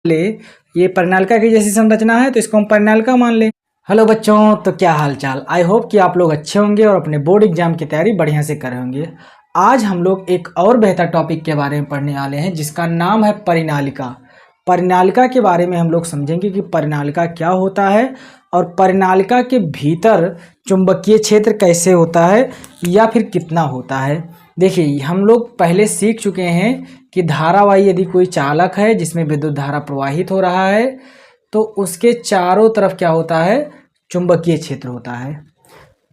ले ये परिनालिका की जैसी संरचना है तो इसको हम परिनालिका मान ले। हेलो बच्चों, तो क्या हाल चाल। आई होप कि आप लोग अच्छे होंगे और अपने बोर्ड एग्जाम की तैयारी बढ़िया से कर रहे होंगे। आज हम लोग एक और बेहतर टॉपिक के बारे में पढ़ने वाले हैं जिसका नाम है परिनालिका। परिनालिका के बारे में हम लोग समझेंगे कि परिनालिका क्या होता है और परिनालिका के भीतर चुंबकीय क्षेत्र कैसे होता है या फिर कितना होता है। देखिए, हम लोग पहले सीख चुके हैं कि धारावाही यदि कोई चालक है जिसमें विद्युत धारा प्रवाहित हो रहा है तो उसके चारों तरफ क्या होता है, चुंबकीय क्षेत्र होता है।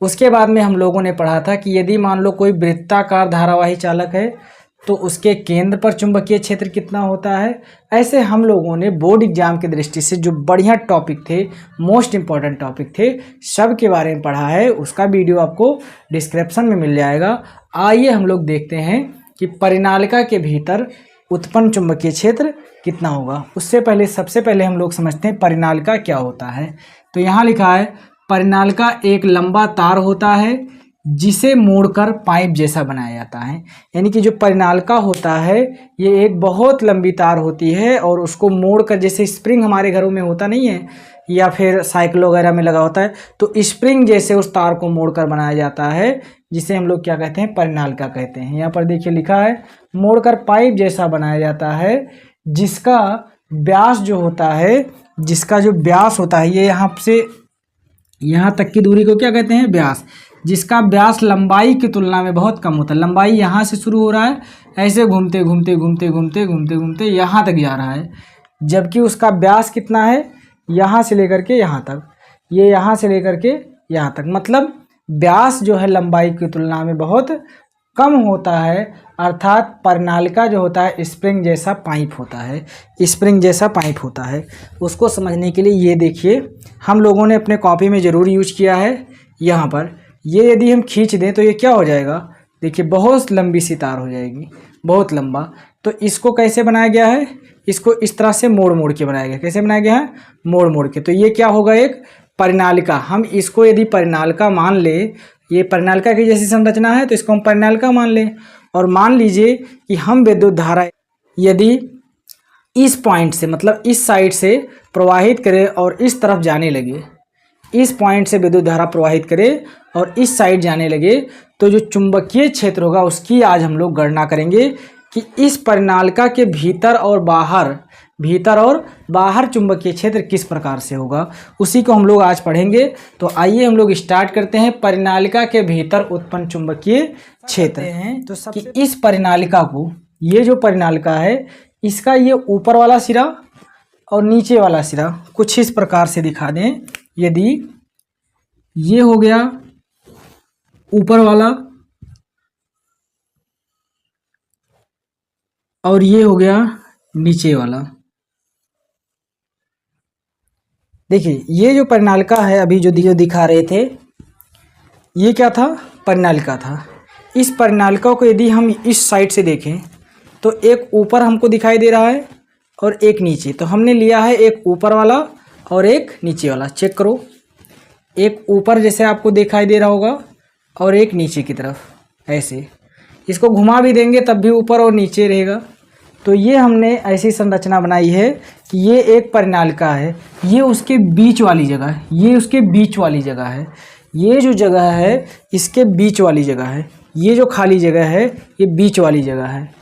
उसके बाद में हम लोगों ने पढ़ा था कि यदि मान लो कोई वृत्ताकार धारावाही चालक है तो उसके केंद्र पर चुंबकीय क्षेत्र कितना होता है। ऐसे हम लोगों ने बोर्ड एग्जाम की दृष्टि से जो बढ़िया टॉपिक थे, मोस्ट इम्पॉर्टेंट टॉपिक थे, सब के बारे में पढ़ा है। उसका वीडियो आपको डिस्क्रिप्शन में मिल जाएगा। आइए हम लोग देखते हैं कि परिनालिका के भीतर उत्पन्न चुंबकीय क्षेत्र कितना होगा। उससे पहले सबसे पहले हम लोग समझते हैं परिनालिका क्या होता है। तो यहाँ लिखा है परिनालिका एक लंबा तार होता है जिसे मोड़कर पाइप जैसा बनाया जाता है। यानी कि जो परिनालिका होता है ये एक बहुत लंबी तार होती है और उसको मोड़कर, जैसे स्प्रिंग हमारे घरों में होता नहीं है या फिर साइकिल वगैरह में लगा होता है, तो स्प्रिंग जैसे उस तार को मोड़कर बनाया जाता है जिसे हम लोग क्या कहते हैं, परिनालिका कहते हैं। यहाँ पर देखिए लिखा है मोड़कर पाइप जैसा बनाया जाता है जिसका व्यास जो होता है, जिसका जो व्यास होता है, ये यहाँ से यहाँ तक की दूरी को क्या कहते हैं, व्यास। जिसका व्यास लंबाई की तुलना में बहुत कम होता है। लंबाई यहाँ से शुरू हो रहा है, ऐसे घूमते घूमते घूमते घूमते घूमते घूमते यहाँ तक जा रहा है, जबकि उसका व्यास कितना है, यहाँ से लेकर के यहाँ तक, ये यहाँ से लेकर के यहाँ तक, मतलब व्यास जो है लंबाई की तुलना में बहुत कम होता है। अर्थात परिनालिका जो होता है स्प्रिंग जैसा पाइप होता है, स्प्रिंग जैसा पाइप होता है। उसको समझने के लिए ये देखिए, हम लोगों ने अपने कॉपी में ज़रूर यूज किया है। यहाँ पर ये यदि हम खींच दें तो ये क्या हो जाएगा, देखिए बहुत लंबी सी तार हो जाएगी, बहुत लंबा। तो इसको कैसे बनाया गया है, इसको इस तरह से मोड़ मोड़ के बनाया गया। कैसे बनाया गया है, मोड़ मोड़ के। तो ये क्या होगा, एक परिनालिका। हम इसको यदि परिनालिका मान ले, ये परिनालिका की जैसी संरचना है तो इसको हम परिनालिका मान लें। और मान लीजिए कि हम विद्युत धारा यदि इस पॉइंट से, मतलब इस साइड से प्रवाहित करें और इस तरफ जाने लगे, इस पॉइंट से विद्युत धारा प्रवाहित करें और इस साइड जाने लगे, तो जो चुंबकीय क्षेत्र होगा उसकी आज हम लोग गणना करेंगे कि इस परिनालिका के भीतर और बाहर चुंबकीय क्षेत्र किस प्रकार से होगा। उसी को हम लोग आज पढ़ेंगे। तो आइए हम लोग स्टार्ट करते हैं। परिनालिका के भीतर उत्पन्न चुंबकीय क्षेत्र हैं तो कि इस परिनालिका को, ये जो परिनालिका है इसका ये ऊपर वाला सिरा और नीचे वाला सिरा कुछ इस प्रकार से दिखा दें। यदि ये हो गया ऊपर वाला और ये हो गया नीचे वाला। देखिए ये जो परिनालिका है अभी जो दिखा रहे थे, ये क्या था, परिनालिका था। इस परिनालिका को यदि हम इस साइड से देखें तो एक ऊपर हमको दिखाई दे रहा है और एक नीचे। तो हमने लिया है एक ऊपर वाला और एक नीचे वाला। चेक करो, एक ऊपर जैसे आपको दिखाई दे रहा होगा और एक नीचे की तरफ ऐसे। इसको घुमा भी देंगे तब भी ऊपर और नीचे रहेगा। तो ये हमने ऐसी संरचना बनाई है कि ये एक परिनालिका है, ये उसके बीच वाली जगह है, ये उसके बीच वाली जगह है, ये जो जगह है इसके बीच वाली जगह है, ये जो खाली जगह है ये बीच वाली जगह है।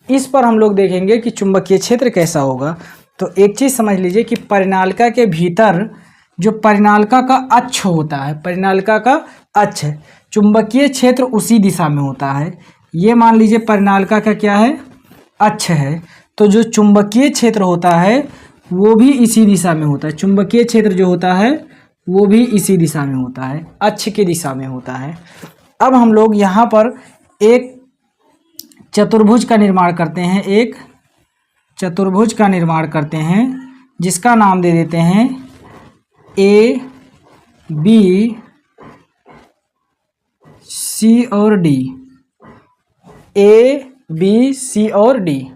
इस पर हम लोग देखेंगे कि चुंबकीय क्षेत्र कैसा होगा। तो एक चीज़ समझ लीजिए कि परिनालिका के भीतर जो परिनालिका का अक्ष होता है, परिनालिका का अक्ष, चुंबकीय क्षेत्र उसी दिशा में होता है। ये मान लीजिए परिनालिका का क्या है, अक्ष है, तो जो चुंबकीय क्षेत्र होता है वो भी इसी दिशा में होता है। चुंबकीय क्षेत्र जो होता है वो भी इसी दिशा में होता है, अक्ष की दिशा में होता है। अब हम लोग यहाँ पर एक चतुर्भुज का निर्माण करते हैं, एक चतुर्भुज का निर्माण करते हैं जिसका नाम दे देते हैं ए बी सी और डी, ए बी सी और डी।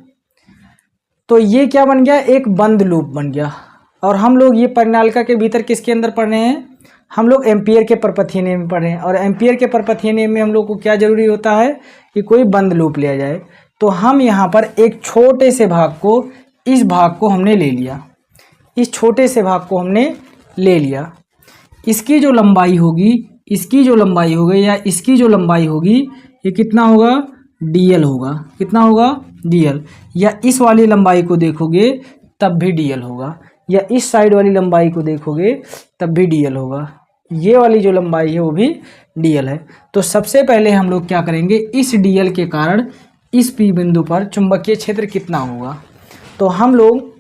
तो ये क्या बन गया, एक बंद लूप बन गया। और हम लोग ये परिनालिका के भीतर किसके अंदर पढ़ रहे हैं, हम लोग एम्पियर के परपथीय नियम में पढ़ रहे हैं। और एम्पियर के परपथीय नियम में हम लोग को क्या जरूरी होता है कि कोई बंद लूप लिया जाए। तो हम यहाँ पर एक छोटे से भाग को इस भाग को हमने ले लिया, इस छोटे से भाग को हमने ले लिया। इसकी जो लंबाई होगी, इसकी जो लंबाई होगी या इसकी जो लंबाई होगी, ये कितना होगा, dl होगा। कितना होगा, dl। या इस वाली लंबाई को देखोगे तब भी dl होगा, या इस साइड वाली लंबाई को देखोगे तब भी dl होगा। ये वाली जो लंबाई है वो भी dl है। तो सबसे पहले हम लोग क्या करेंगे, इस dl के कारण इस p बिंदु पर चुंबकीय क्षेत्र कितना होगा। तो हम लोग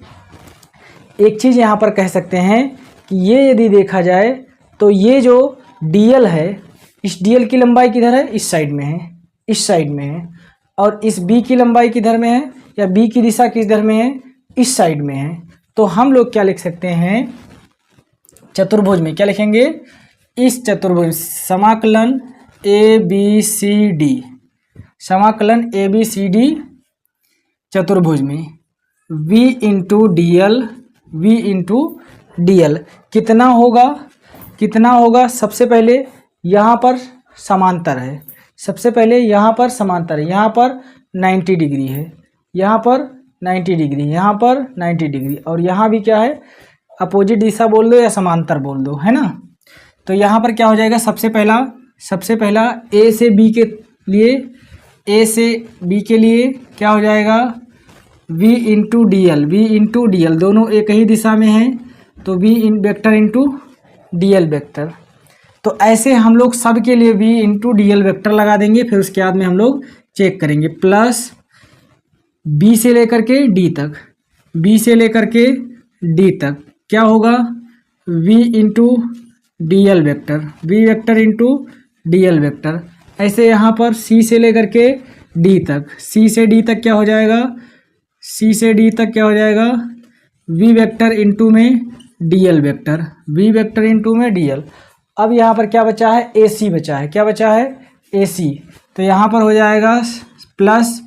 एक चीज़ यहाँ पर कह सकते हैं कि ये यदि देखा जाए तो ये जो dl है, इस dl की लंबाई किधर है, इस साइड में है, इस साइड में है। और इस b की लंबाई किधर में है, या b की दिशा किधर में है, इस साइड में है। तो हम लोग क्या लिख सकते हैं, चतुर्भुज में क्या लिखेंगे, इस चतुर्भुज समाकलन ABCD, समाकलन ABCD चतुर्भुज में V इंटू dl कितना होगा, कितना होगा। सबसे पहले यहाँ पर समांतर है, सबसे पहले यहाँ पर समांतर है, यहाँ पर 90 डिग्री है, यहाँ पर 90 डिग्री, यहाँ पर 90 डिग्री, और यहाँ भी क्या है, अपोजिट दिशा बोल दो या समांतर बोल दो, है ना। तो यहाँ पर क्या हो जाएगा, सबसे पहला A से B के लिए, A से B के लिए क्या हो जाएगा, V इंटू dl, दोनों एक ही दिशा में हैं तो V इन वेक्टर इंटू dl वेक्टर। तो ऐसे हम लोग सब के लिए V इंटू dl वेक्टर लगा देंगे। फिर उसके बाद में हम लोग चेक करेंगे, प्लस B से लेकर के D तक, B से लेकर के D तक क्या होगा, V into dl vector, V vector into dl vector. ऐसे यहाँ पर C से लेकर के D तक, C से D तक क्या हो जाएगा, C से D तक क्या हो जाएगा, V वेक्टर इंटू में dl vector, V vector into में dl। अब यहाँ पर क्या बचा है, AC बचा है, क्या बचा है, AC। तो यहाँ पर हो जाएगा प्लस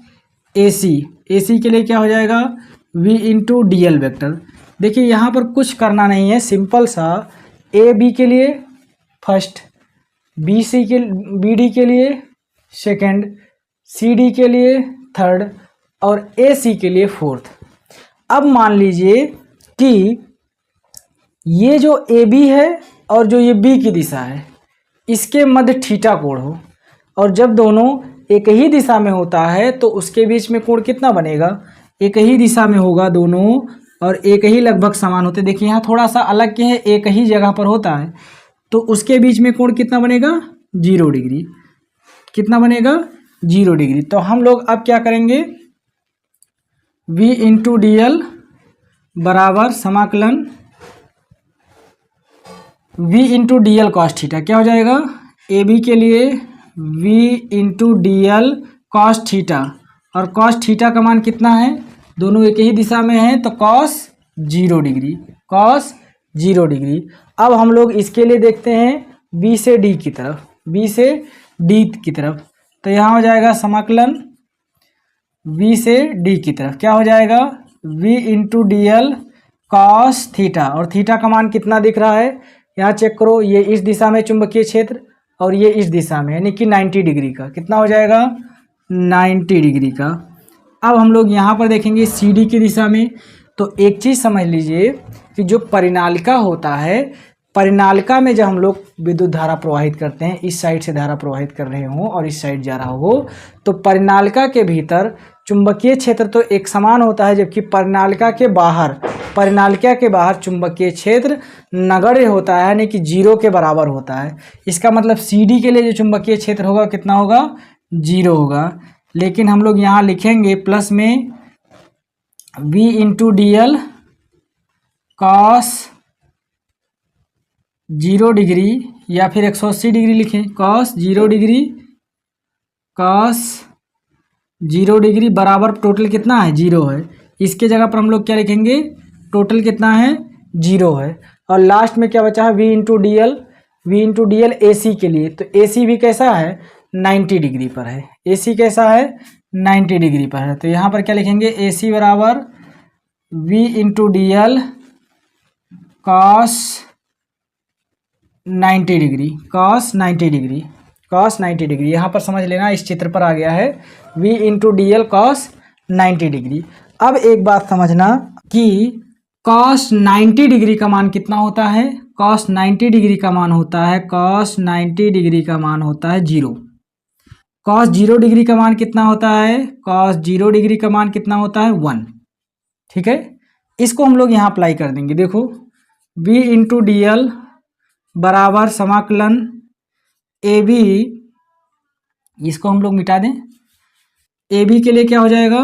AC के लिए क्या हो जाएगा, V इंटू dl वेक्टर। देखिए यहाँ पर कुछ करना नहीं है, सिंपल सा AB के लिए फर्स्ट, BD के लिए सेकंड, CD के लिए थर्ड और AC के लिए फोर्थ। अब मान लीजिए कि ये जो AB है और जो ये B की दिशा है, इसके मध्य थीटा कोण हो, और जब दोनों एक ही दिशा में होता है तो उसके बीच में कोण कितना बनेगा, एक ही दिशा में होगा दोनों और एक ही लगभग समान होते। देखिए यहाँ थोड़ा सा अलग क्या है, एक ही जगह पर होता है तो उसके बीच में कोण कितना बनेगा, 0 डिग्री। कितना बनेगा, 0 डिग्री। तो हम लोग अब क्या करेंगे, V इंटू dl बराबर समाकलन V into dl cos theta, क्या हो जाएगा, AB के लिए V into dl cos theta, और कॉस थीटा का मान कितना है, दोनों एक ही दिशा में हैं तो कॉस 0 डिग्री, कॉस 0 डिग्री। अब हम लोग इसके लिए देखते हैं B से D की तरफ, B से D की तरफ। तो यहाँ हो जाएगा समाकलन V से D की तरफ, क्या हो जाएगा, V into dl cos theta, और थीटा का मान कितना दिख रहा है, यहाँ चेक करो, ये इस दिशा में चुंबकीय क्षेत्र और ये इस दिशा में, यानी कि 90 डिग्री का। कितना हो जाएगा, 90 डिग्री का। अब हम लोग यहाँ पर देखेंगे CD की दिशा में। तो एक चीज़ समझ लीजिए कि जो परिनालिका होता है, परिनालिका में जब हम लोग विद्युत धारा प्रवाहित करते हैं, इस साइड से धारा प्रवाहित कर रहे हो और इस साइड जा रहा हो, तो परिनालिका के भीतर चुंबकीय क्षेत्र तो एक समान होता है, जबकि परिनालिका के बाहर चुंबकीय क्षेत्र नगण्य होता है, यानी कि 0 के बराबर होता है। इसका मतलब CD के लिए जो चुंबकीय क्षेत्र होगा कितना होगा, 0 होगा। लेकिन हम लोग यहाँ लिखेंगे प्लस में V into dl cos 0 degree, या फिर 180 डिग्री लिखें, कॉस 0 डिग्री, कॉस 0 डिग्री बराबर टोटल कितना है, 0 है। इसके जगह पर हम लोग क्या लिखेंगे, टोटल कितना है, 0 है। और लास्ट में क्या बचा है, V इंटू dl AC के लिए। तो AC भी कैसा है, 90 डिग्री पर है, AC कैसा है, 90 डिग्री पर है। तो यहाँ पर क्या लिखेंगे, AC बराबर V into dl cos 90 degree, cos 90 degree, cos 90 degree. यहाँ पर समझ लेना, इस चित्र पर आ गया है V into dl cos 90 degree. अब एक बात समझना कि cos 90 डिग्री का मान कितना होता है। cos 90 डिग्री का मान होता है, cos 90 डिग्री का मान होता है 0। cos 0 डिग्री का मान कितना होता है, cos 0 डिग्री का मान कितना होता है 1। ठीक है, इसको हम लोग यहाँ अप्लाई कर देंगे। देखो v इंटू डी एल बराबर समाकलन ए बी, इसको हम लोग मिटा दें। ए बी के लिए क्या हो जाएगा,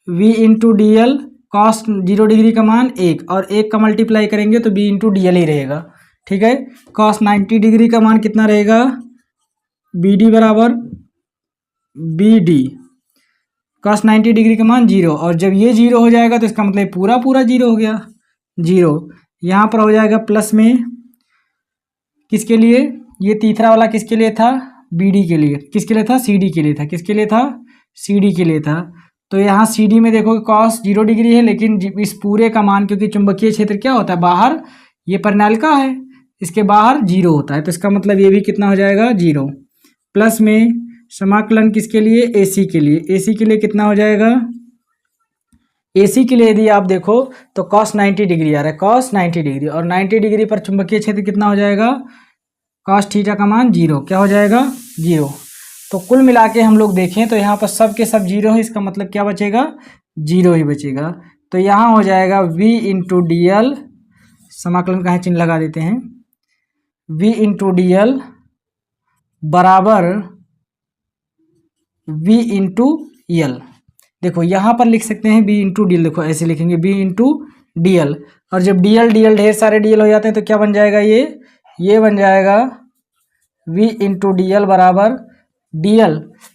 v into D L, cos 0 degree का मान 1 और 1 का मल्टीप्लाई करेंगे तो b इंटू डी एल ही रहेगा। ठीक है, कॉस 90 डिग्री का मान कितना रहेगा, बी डी बराबर बी डी, कॉस 90 डिग्री का मान 0, और जब ये 0 हो जाएगा तो इसका मतलब पूरा पूरा 0 हो गया। 0 यहाँ पर हो जाएगा प्लस में, किसके लिए, ये तीसरा वाला किसके लिए था, बी डी के लिए, किसके लिए था, सी डी के लिए था, किसके लिए था, सी डी के लिए था। तो यहाँ सी डी में देखो कॉस 0 डिग्री है, लेकिन इस पूरे का मान, क्योंकि चुंबकीय क्षेत्र क्या होता है बाहर, ये परिनालिका है, इसके बाहर 0 होता है, तो इसका मतलब ये भी कितना हो जाएगा 0। प्लस में समाकलन किसके लिए, एसी के लिए, एसी के लिए कितना हो जाएगा, एसी के लिए यदि आप देखो तो cos 90 डिग्री आ रहा है, cos 90 डिग्री, और 90 डिग्री पर चुंबकीय क्षेत्र कितना हो जाएगा, cos थीटा का मान 0, क्या हो जाएगा 0। तो कुल मिला के हम लोग देखें तो यहाँ पर सब के सब 0 है, इसका मतलब क्या बचेगा, 0 ही बचेगा। तो यहाँ हो जाएगा v इंटू डी एल, समाकलन का है चिन्ह लगा देते हैं, v इंटू डी एल बराबर v इंटू एल। देखो यहाँ पर लिख सकते हैं b इंटू डी एल, देखो ऐसे लिखेंगे b इंटू डी एल, और जब डी एल ढेर सारे डी एल हो जाते हैं तो क्या बन जाएगा, ये बन जाएगा v इंटू डी एल बराबर डी एल।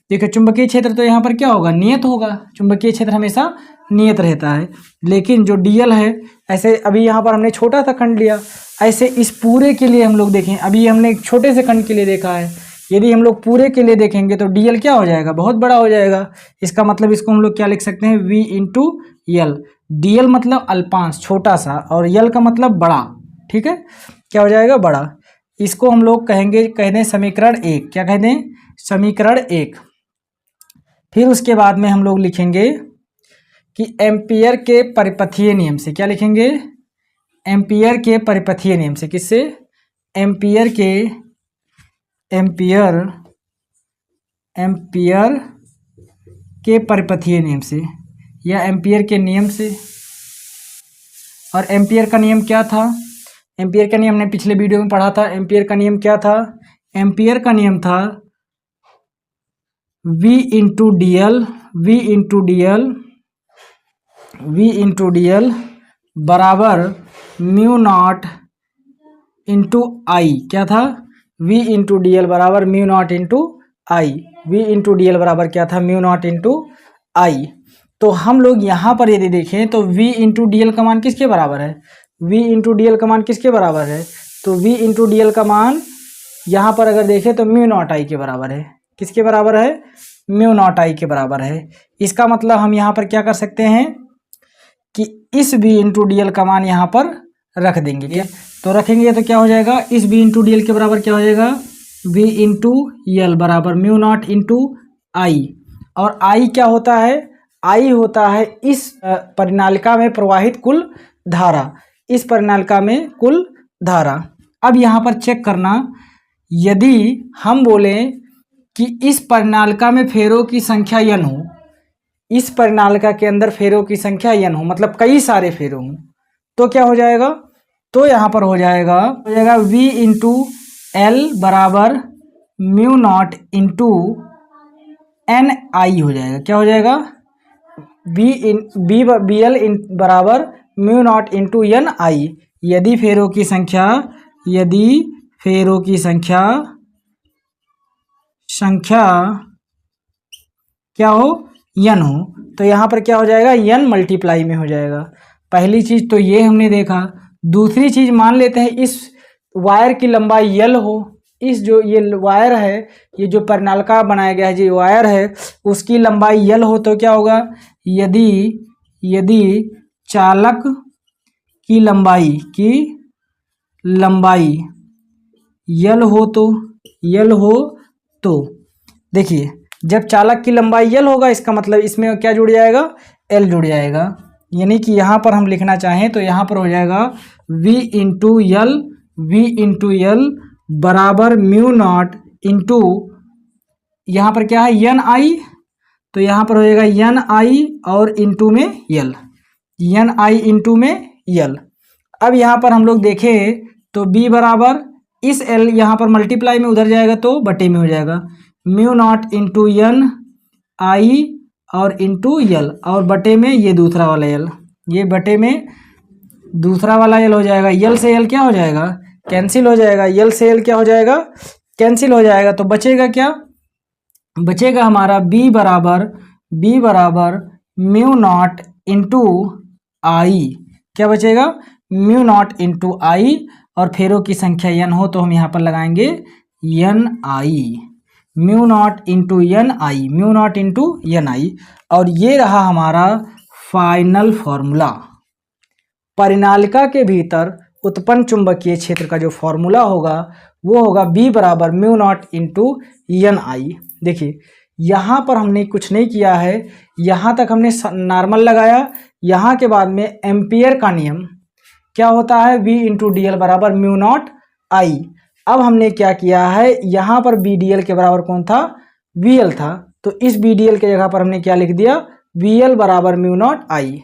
देखो चुंबकीय क्षेत्र तो यहाँ पर क्या होगा, नियत होगा, चुंबकीय क्षेत्र हमेशा नियत रहता है, लेकिन जो डी एल है, ऐसे अभी यहाँ पर हमने छोटा सा खंड लिया, ऐसे इस पूरे के लिए हम लोग देखें, अभी हमने एक छोटे से खंड के लिए देखा है, यदि हम लोग पूरे के लिए देखेंगे तो डी एल क्या हो जाएगा, बहुत बड़ा हो जाएगा। इसका मतलब इसको हम लोग क्या लिख सकते हैं, v into L, D L मतलब अल्पांश छोटा सा, और यल का मतलब बड़ा। ठीक है, क्या हो जाएगा, बड़ा। इसको हम लोग कह दें समीकरण 1, क्या कह दें, समीकरण 1। फिर उसके बाद में हम लोग लिखेंगे कि एम्पियर के परिपथीय नियम से, क्या लिखेंगे, एम्पियर के परिपथीय नियम से, किससे, एम्पियर के परिपथीय नियम से, या एम्पियर के नियम से। और एम्पियर का नियम क्या था, एम्पियर का नियम हमने पिछले वीडियो में पढ़ा था। एम्पियर का नियम क्या था, एम्पियर का नियम था v into D L, v into D L बराबर म्यू नॉट इंटू आई। क्या था, v इंटू डी एल बराबर म्यू नॉट इंटू आई, v इंटू डी एल बराबर क्या था, म्यू नॉट इंटू आई। तो हम लोग यहाँ पर यदि देखें तो v इंटू डी एल का मान किसके बराबर है, v इंटू डी एल का मान किसके बराबर है, तो v इंटू डी एल का मान यहाँ पर अगर देखें तो म्यू नॉट आई के बराबर है, किसके बराबर है, म्यू नॉट आई के बराबर है। इसका मतलब हम यहाँ पर क्या कर सकते हैं कि इस v इंटू डी एल का मान यहाँ पर रख देंगे, तो रखेंगे तो क्या हो जाएगा, इस v इंटू डी एल के बराबर क्या हो जाएगा, v इंटू एल बराबर म्यू नॉट इंटू आई। और आई क्या होता है, आई होता है इस परिनालिका में प्रवाहित कुल धारा, इस परिनालिका में कुल धारा। अब यहाँ पर चेक करना, यदि हम बोलें कि इस परिनालिका में फेरों की संख्या n हो, इस परिनालिका के अंदर फेरों की संख्या n हो, मतलब कई सारे फेरों हों, तो क्या हो जाएगा, तो यहाँ पर हो जाएगा v इंटू एल बराबर म्यू नॉट इंटू एन आई हो जाएगा। क्या हो जाएगा, बी एल बराबर म्यू नॉट इंटू एन आई, यदि फेरों की संख्या क्या हो, n हो, तो यहाँ पर क्या हो जाएगा, n मल्टीप्लाई में हो जाएगा। पहली चीज तो ये हमने देखा। दूसरी चीज मान लेते हैं इस वायर की लंबाई l हो, इस जो ये वायर है, ये जो परिनालिका बनाया गया है जो वायर है, उसकी लंबाई l हो, तो क्या होगा, यदि चालक की लंबाई l हो तो देखिए जब चालक की लंबाई L होगा इसका मतलब इसमें क्या जुड़ जाएगा, L जुड़ जाएगा। यानी कि यहाँ पर हम लिखना चाहें तो यहाँ पर हो जाएगा V इंटू L बराबर म्यू नॉट इंटू, यहाँ पर क्या है एन आई, तो यहाँ पर हो जाएगा एन आई और इंटू में L, एन आई इंटू में L। अब यहाँ पर हम लोग देखें तो B बराबर इस L यहाँ पर मल्टीप्लाई में उधर जाएगा तो बटे में हो जाएगा म्यू नॉट इंटू एन आई और इंटू L, और बटे में ये दूसरा वाला L, ये बटे में दूसरा वाला L हो जाएगा। L से L क्या हो जाएगा, कैंसिल हो जाएगा। L से L क्या हो जाएगा, कैंसिल हो जाएगा। तो बचेगा क्या, बचेगा हमारा B बराबर म्यू नॉट इंटू आई, क्या बचेगा म्यू नॉट इंटू आई, और फेरों की संख्या n हो तो हम यहाँ पर लगाएंगे एन आई, म्यू नॉट इंटू एन आई, म्यू नॉट इंटू एन आई। और ये रहा हमारा फाइनल फॉर्मूला। परिनालिका के भीतर उत्पन्न चुंबकीय क्षेत्र का जो फॉर्मूला होगा वो होगा B बराबर म्यू नॉट इंटू एन आई। देखिए यहाँ पर हमने कुछ नहीं किया है, यहाँ तक हमने नॉर्मल लगाया, यहाँ के बाद में एम्पियर का नियम क्या होता है V इंटू डी एल बराबर म्यू नॉट आई। अब हमने क्या किया है, यहाँ पर बी डी एल के बराबर कौन था, वी एल था, तो इस बी डी एल के जगह पर हमने क्या लिख दिया, वी एल बराबर म्यू नॉट आई।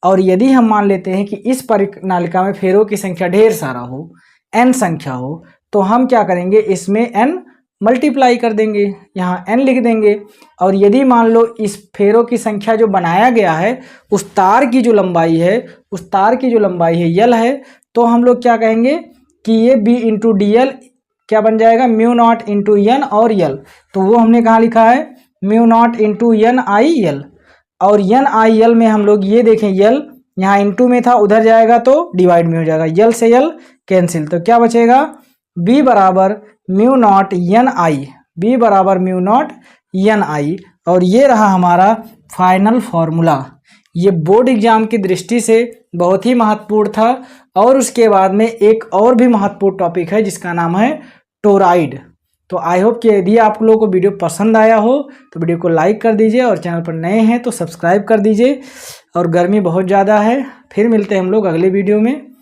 और यदि हम मान लेते हैं कि इस परिनालिका में फेरों की संख्या ढेर सारा हो, n संख्या हो, तो हम क्या करेंगे, इसमें n मल्टीप्लाई कर देंगे, यहाँ n लिख देंगे। और यदि मान लो इस फेरों की संख्या जो बनाया गया है उस तार की जो लंबाई है, उस तार की जो लंबाई है L है, तो हम लोग क्या कहेंगे कि ये B इंटू डी एल क्या बन जाएगा, म्यू नॉट इंटू एन और L। तो वो हमने कहाँ लिखा है, म्यू नॉट इंटू एन आई L। और एन आई L में हम लोग ये देखें L यहाँ इंटू में था, उधर जाएगा तो डिवाइड में हो जाएगा, L से L कैंसिल, तो क्या बचेगा B बराबर mu not an I, B बराबर म्यू नॉट एन आई। और ये रहा हमारा फाइनल फॉर्मूला। ये बोर्ड एग्जाम की दृष्टि से बहुत ही महत्वपूर्ण था। और उसके बाद में एक और भी महत्वपूर्ण टॉपिक है जिसका नाम है टोराइड। तो आई होप कि यदि आप लोगों को वीडियो पसंद आया हो तो वीडियो को लाइक कर दीजिए, और चैनल पर नए हैं तो सब्सक्राइब कर दीजिए। और गर्मी बहुत ज़्यादा है, फिर मिलते हैं हम लोग अगले वीडियो में।